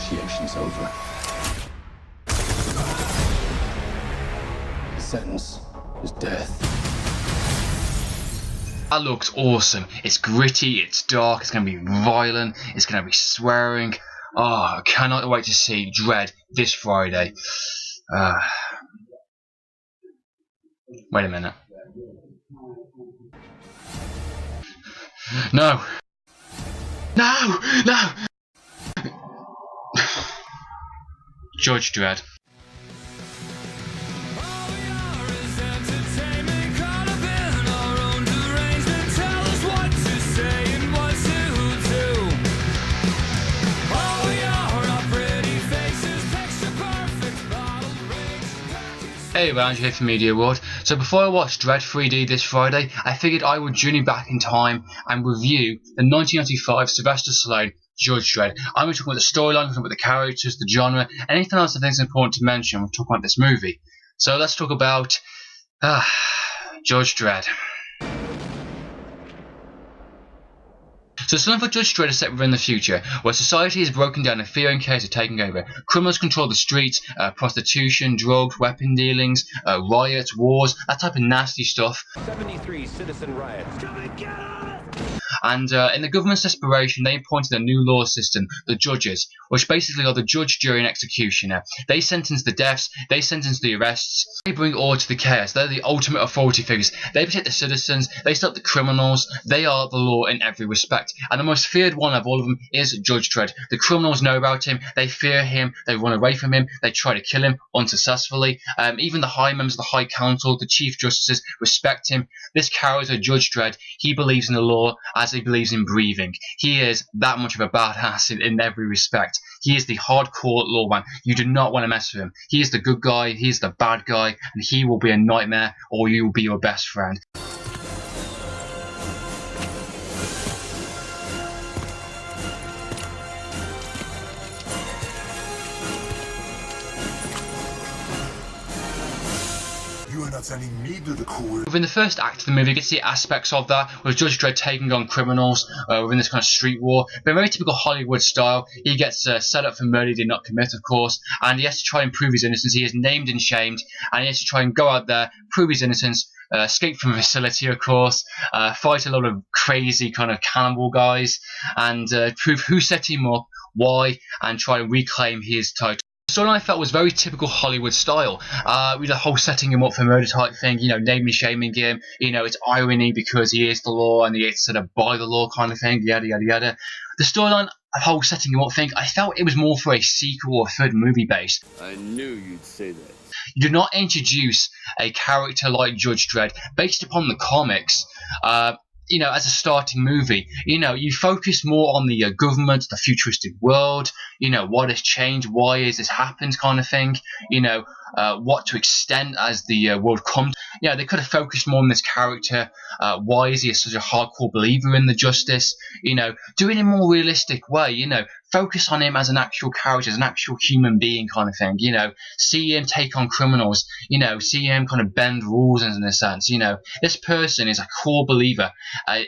Initiation's over. The sentence is death. That looks awesome. It's gritty, it's dark, it's going to be violent, it's going to be swearing. Oh, I cannot wait to see Dredd this Friday. Wait a minute. No! No! No! Judge Dredd. Hey, Round here from Media World. So before I watch Dredd 3D this Friday, I figured I would journey back in time and review the 1995 Sylvester Stallone Judge Dredd. I'm going to talk about the storyline, talk about the characters, the genre, and anything else I think is important to mention when we talk about this movie. So let's talk about Judge Dredd. So something for Judge Dredd is set within the future, where society is broken down and fear and chaos are taking over. Criminals control the streets, prostitution, drugs, weapon dealings, riots, wars, that type of nasty stuff. 73 citizen riots. Come and get us! And in the government's desperation, they appointed a new law system, the judges, which basically are the judge, jury, and executioner. They sentence the deaths, they sentence the arrests, they bring order to the chaos. They're the ultimate authority figures. They protect the citizens, they stop the criminals, they are the law in every respect. And the most feared one of all of them is Judge Dredd. The criminals know about him, they fear him, they run away from him, they try to kill him unsuccessfully. Even the high members of the High Council, the Chief Justices, respect him. This character, Judge Dredd, he believes in the law as he believes in breathing. He is that much of a badass in every respect. He is the hardcore lawman. You do not want to mess with him. He is the good guy, he is the bad guy, and he will be a nightmare, or you will be your best friend. You are not sending me to the court. Within the first act of the movie, you get to see aspects of that, with Judge Dredd taking on criminals within this kind of street war. But very typical Hollywood style. He gets set up for murder he did not commit, of course, and he has to try and prove his innocence. He is named and shamed, and he has to try and go out there, prove his innocence, escape from a facility, of course, fight a lot of crazy kind of cannibal guys, and prove who set him up, why, and try to reclaim his title. The storyline I felt was very typical Hollywood style, with the whole setting him up for murder type thing, you know, naming and shaming him, you know, it's irony because he is the law and he is sort of by the law kind of thing, yada yada yada. The storyline, the whole setting him up thing, I felt it was more for a sequel or third movie based. I knew you'd say that. You do not introduce a character like Judge Dredd based upon the comics, you know, as a starting movie. You know, you focus more on the government, the futuristic world, you know, what has changed, why has this happened kind of thing, you know, what to extent as the world comes. Yeah, they could have focused more on this character. Why is he such a hardcore believer in the justice? You know, do it in a more realistic way, you know, focus on him as an actual character, as an actual human being kind of thing, you know, see him take on criminals, you know, see him kind of bend rules in a sense, you know, this person is a core believer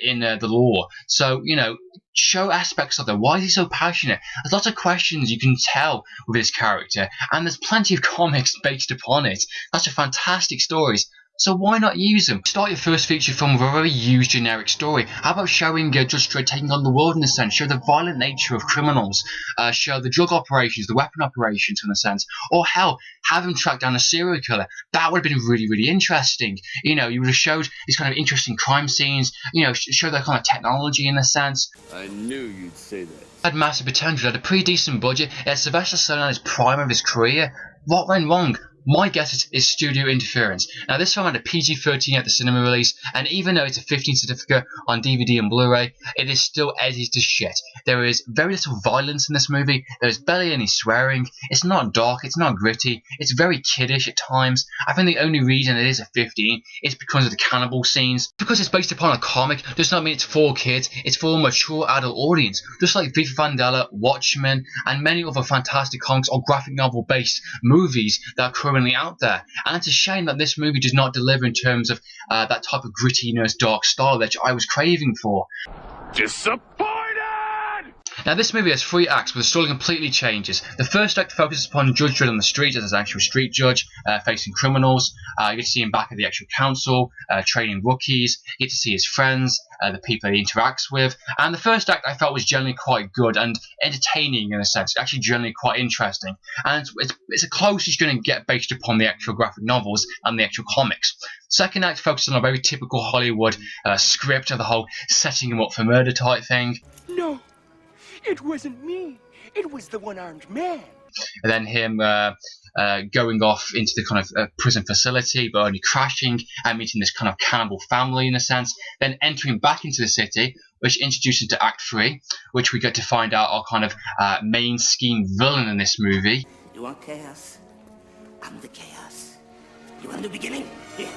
in the law, so, you know, show aspects of them. Why is he so passionate? There's lots of questions you can tell with his character, and there's plenty of comics based upon it. That's a fantastic stories. So why not use them? Start your first feature film with a very used generic story. How about showing Judge Dredd taking on the world in a sense? Show the violent nature of criminals. Show the drug operations, the weapon operations in a sense. Or hell, have him track down a serial killer. That would have been really, really interesting. You know, you would have showed these kind of interesting crime scenes. You know, show that kind of technology in a sense. I knew you'd say that. Had massive potential. It had a pretty decent budget. It had Sylvester Stallone at his prime of his career. What went wrong? My guess is studio interference. Now, this film had a PG-13 at the cinema release, and even though it's a 15 certificate on DVD and Blu-ray, it is still edited to shit. There is very little violence in this movie. There is barely any swearing. It's not dark. It's not gritty. It's very kiddish at times. I think the only reason it is a 15 is because of the cannibal scenes. Because it's based upon a comic does not mean it's for kids. It's for a mature adult audience. Just like V for Vendetta, Watchmen, and many other fantastic comics or graphic novel based movies that are currently out there. And it's a shame that this movie does not deliver in terms of that type of grittiness, dark style that I was craving for. Disappointed! Now, this movie has 3 acts, but the story completely changes. The first act focuses upon Judge Dredd on the street as an actual street judge, facing criminals. You get to see him back at the actual council, training rookies. You get to see his friends, the people he interacts with. And the first act I felt was generally quite good and entertaining in a sense, actually generally quite interesting. And it's the closest you're going to get based upon the actual graphic novels and the actual comics. Second act focuses on a very typical Hollywood script of the whole setting him up for murder type thing. No, it wasn't me. It was the one-armed man. And then him going off into the kind of prison facility, but only crashing and meeting this kind of cannibal family in a sense. Then entering back into the city, which introduces to Act 3, which we get to find out our kind of main scheme villain in this movie. You want chaos? I'm the chaos. You want the beginning? Here.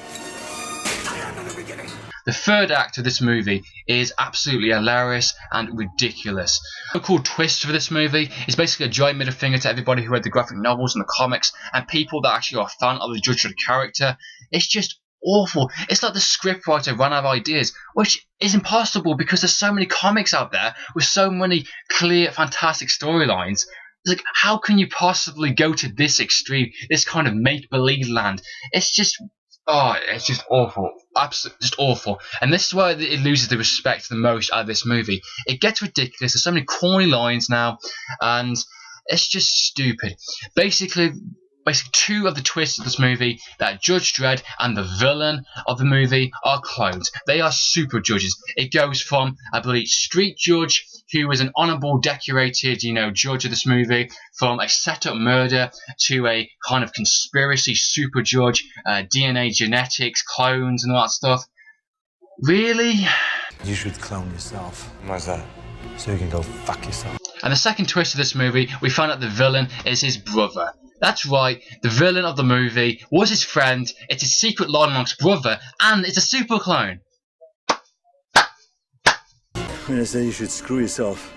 I am the beginning. The third act of this movie is absolutely hilarious and ridiculous. The cool twist for this movie is basically a giant middle finger to everybody who read the graphic novels and the comics and people that actually are a fan of the Judge Dredd character. It's just awful. It's like the scriptwriter ran out of ideas, which is impossible because there's so many comics out there with so many clear, fantastic storylines. It's like, how can you possibly go to this extreme, this kind of make-believe land? It's just... oh, it's just awful. Absolutely just awful. And this is why it loses the respect the most out of this movie. It gets ridiculous. There's so many corny lines now, and it's just stupid. Basically 2 of the twists of this movie, that Judge Dredd and the villain of the movie are clones. They are super judges. It goes from, I believe, street judge, who is an honourable, decorated, judge of this movie, from a set-up murder to a kind of conspiracy super judge, DNA genetics, clones and all that stuff. Really? You should clone yourself. Why's that? So you can go fuck yourself. And the second twist of this movie, we find out the villain is his brother. That's right, the villain of the movie was his friend, it's his secret Lord Monk's brother, and it's a super clone. When I say you should screw yourself,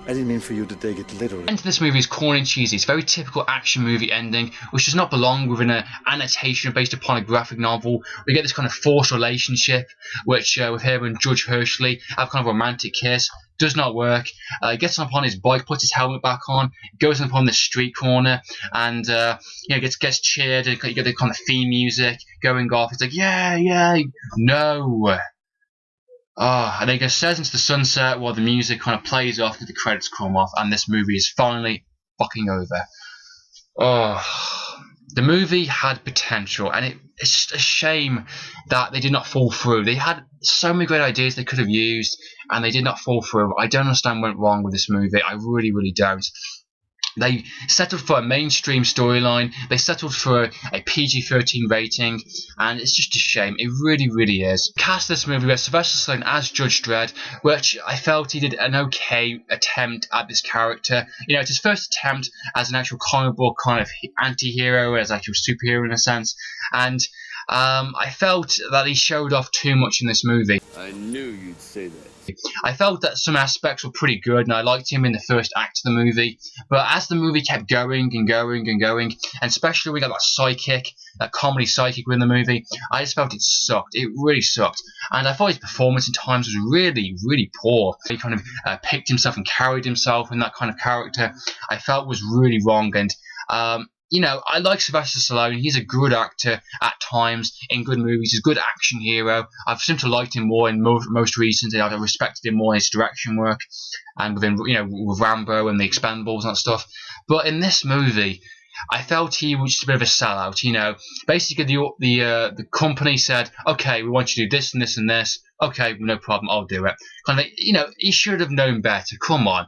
I didn't mean for you to take it literally. The end of this movie is corny and cheesy. It's a very typical action movie ending, which does not belong within an annotation based upon a graphic novel. We get this kind of forced relationship, which with him and Judge Hershey have kind of a romantic kiss. Does not work. He gets upon his bike, puts his helmet back on, goes upon the street corner, and gets cheered. And you get the kind of theme music going off. It's like, yeah, no. And then he says into the sunset while the music kind of plays off and the credits come off, and this movie is finally fucking over. The movie had potential, and it's just a shame that they did not fall through. They had so many great ideas they could have used, and they did not fall through. I don't understand what went wrong with this movie. I really, really don't. They settled for a mainstream storyline. They settled for a PG-13 rating, and it's just a shame. It really, really is. Cast this movie with Sylvester Stallone as Judge Dredd, which I felt he did an okay attempt at this character. It's his first attempt as an actual comic book kind of anti-hero, as an actual superhero in a sense, and I felt that he showed off too much in this movie. I knew you'd say that. I felt that some aspects were pretty good, and I liked him in the first act of the movie. But as the movie kept going and going and going, and especially we got that sidekick, that comedy sidekick in the movie, I just felt it sucked. It really sucked. And I thought his performance in times was really, really poor. He kind of picked himself and carried himself in that kind of character. I felt was really wrong, and I like Sylvester Stallone. He's a good actor at times in good movies. He's a good action hero. I've seemed to liked him more in most recently. I've respected him more in his direction work and within with Rambo and the Expendables and that stuff. But in this movie, I felt he was just a bit of a sellout. Basically the company said, okay, we want you to do this and this and this. Okay, no problem, I'll do it. Kind of, he should have known better. Come on,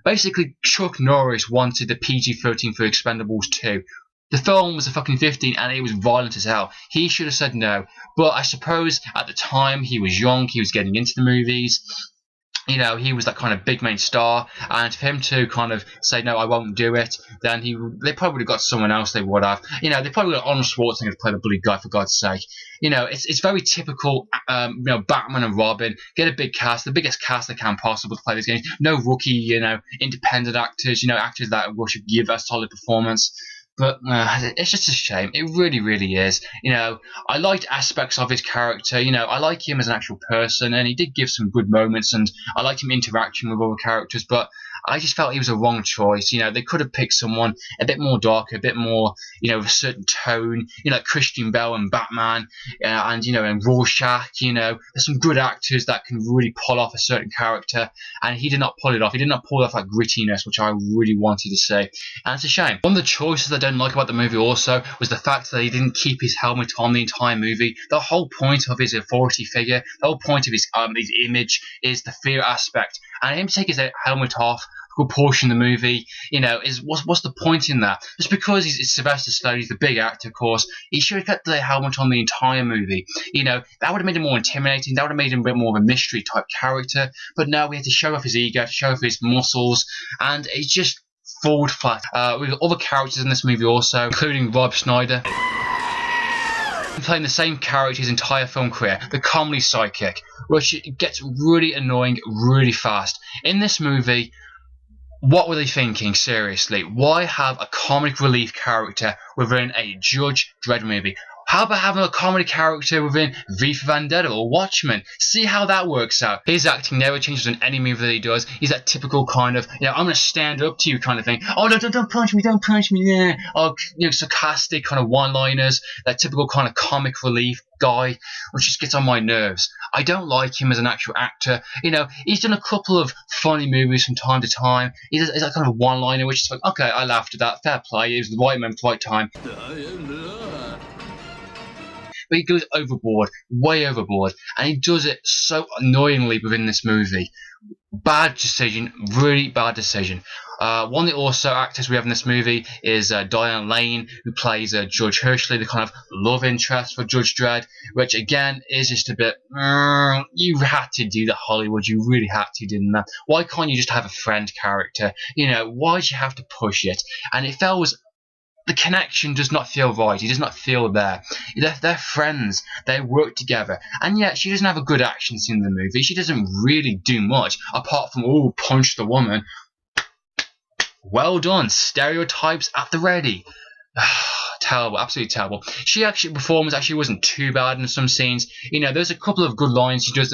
basically, Chuck Norris wanted the PG-13 for Expendables 2. The film was a fucking 15 and it was violent as hell. He should have said no. But I suppose at the time he was young, he was getting into the movies. He was that kind of big main star, and for him to kind of say no, I won't do it, then they probably would have got someone else. They would have, they probably got Arnold Schwarzenegger to play the bully guy, for God's sake. It's very typical. Batman and Robin, get a big cast, the biggest cast they can possible to play these games. No rookie, independent actors, actors that should give a solid performance. But it's just a shame. It really, really is. You know, I liked aspects of his character. You know, I like him as an actual person, and he did give some good moments, and I liked him interacting with other characters. But I just felt he was a wrong choice. You know, they could have picked someone a bit more dark, a bit more, you know, with a certain tone. You know, like Christian Bale and Batman, and you know, and Rorschach. You know, there's some good actors that can really pull off a certain character, and he did not pull it off. He did not pull off that grittiness, which I really wanted to see, and it's a shame. One of the choices I don't like about the movie also was the fact that he didn't keep his helmet on the entire movie. The whole point of his authority figure, the whole point of his image is the fear aspect, and him to take his helmet off a good portion of the movie, you know, is what's the point in that? Just because he's Sylvester Stallone, he's the big actor, of course, he should have kept the helmet on the entire movie. You know, that would have made him more intimidating, that would have made him a bit more of a mystery type character, but no, we had to show off his ego, to show off his muscles, and it's just forward flat. We've got other characters in this movie also, including Rob Schneider, playing the same character his entire film career, the comedy sidekick, which gets really annoying really fast. In this movie, what were they thinking, seriously? Why have a comic relief character within a Judge Dredd movie? How about having a comedy character within V for Vendetta or Watchmen? See how that works out. His acting never changes in any movie that he does. He's that typical kind of, you know, I'm going to stand up to you kind of thing. Oh, no, don't punch me, don't punch me, yeah. Oh, you know, sarcastic kind of one-liners. That typical kind of comic relief guy, which just gets on my nerves. I don't like him as an actual actor. You know, he's done a couple of funny movies from time to time. He's that kind of one-liner, which is like, okay, I laughed at that, fair play. It was the right moment, the right time. But he goes overboard, way overboard, and he does it so annoyingly within this movie. Bad decision, really bad decision. One of the also actors we have in this movie is Diane Lane, who plays Judge Hershey, the kind of love interest for Judge Dredd, which again is just a bit, you had to do that, Hollywood, you really had to, didn't you? Why can't you just have a friend character? You know, why did you have to push it? And it felt the connection does not feel right. He does not feel there. They're friends. They work together. And yet, she doesn't have a good action scene in the movie. She doesn't really do much, apart from, oh, punch the woman. Well done. Stereotypes at the ready. Terrible. Absolutely terrible. Performance actually wasn't too bad in some scenes. You know, there's a couple of good lines she does.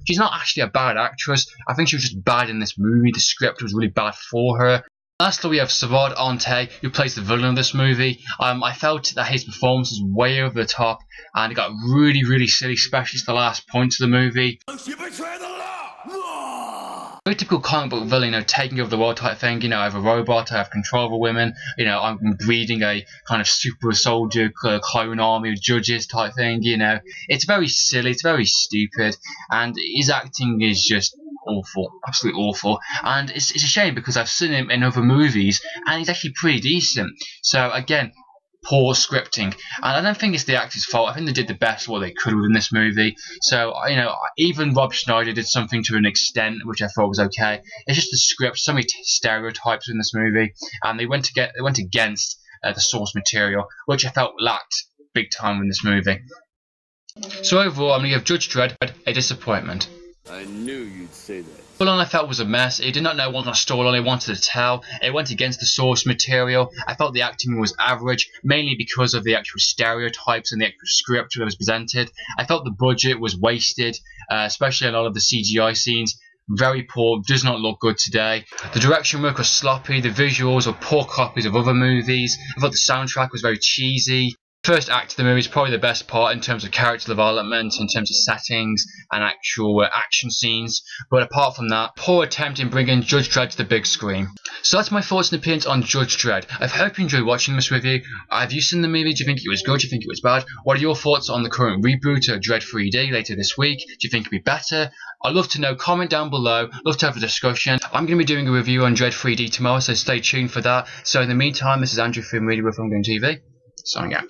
She's not actually a bad actress. I think she was just bad in this movie. The script was really bad for her. Lastly, we have Savard Ante, who plays the villain of this movie. I felt that his performance was way over the top, and it got really, really silly, especially the last points of the movie. You betray the law! Very typical comic book villain, you know, taking over the world type thing. You know, I have a robot, I have control over women. You know, I'm breeding a kind of super soldier clone army of judges type thing. You know, it's very silly, it's very stupid, and his acting is just awful, absolutely awful, and it's a shame because I've seen him in other movies and he's actually pretty decent. So again, poor scripting, and I don't think it's the actor's fault. I think they did the best what they could within this movie. So, you know, even Rob Schneider did something to an extent which I thought was okay. It's just the script, so many stereotypes in this movie, and they went against the source material, which I felt lacked big time in this movie. So overall, I'm going to give Judge Dredd a disappointment. I knew you'd say that. The storyline I felt was a mess. It did not know what kind of storyline it wanted to tell. It went against the source material. I felt the acting was average, mainly because of the actual stereotypes and the actual script that was presented. I felt the budget was wasted, especially a lot of the CGI scenes. Very poor, does not look good today. The direction work was sloppy, the visuals were poor copies of other movies. I thought the soundtrack was very cheesy. First act of the movie is probably the best part in terms of character development, in terms of settings and actual action scenes, but apart from that, poor attempt in bringing Judge Dredd to the big screen. So that's my thoughts and opinions on Judge Dredd. I hope you enjoyed watching this review. Have you seen the movie? Do you think it was good? Do you think it was bad? What are your thoughts on the current reboot of Dredd 3D later this week? Do you think it'll be better? I'd love to know, comment down below, love to have a discussion. I'm going to be doing a review on Dredd 3D tomorrow, so stay tuned for that. So in the meantime, this is Andrew from Media with Film Game TV, signing out.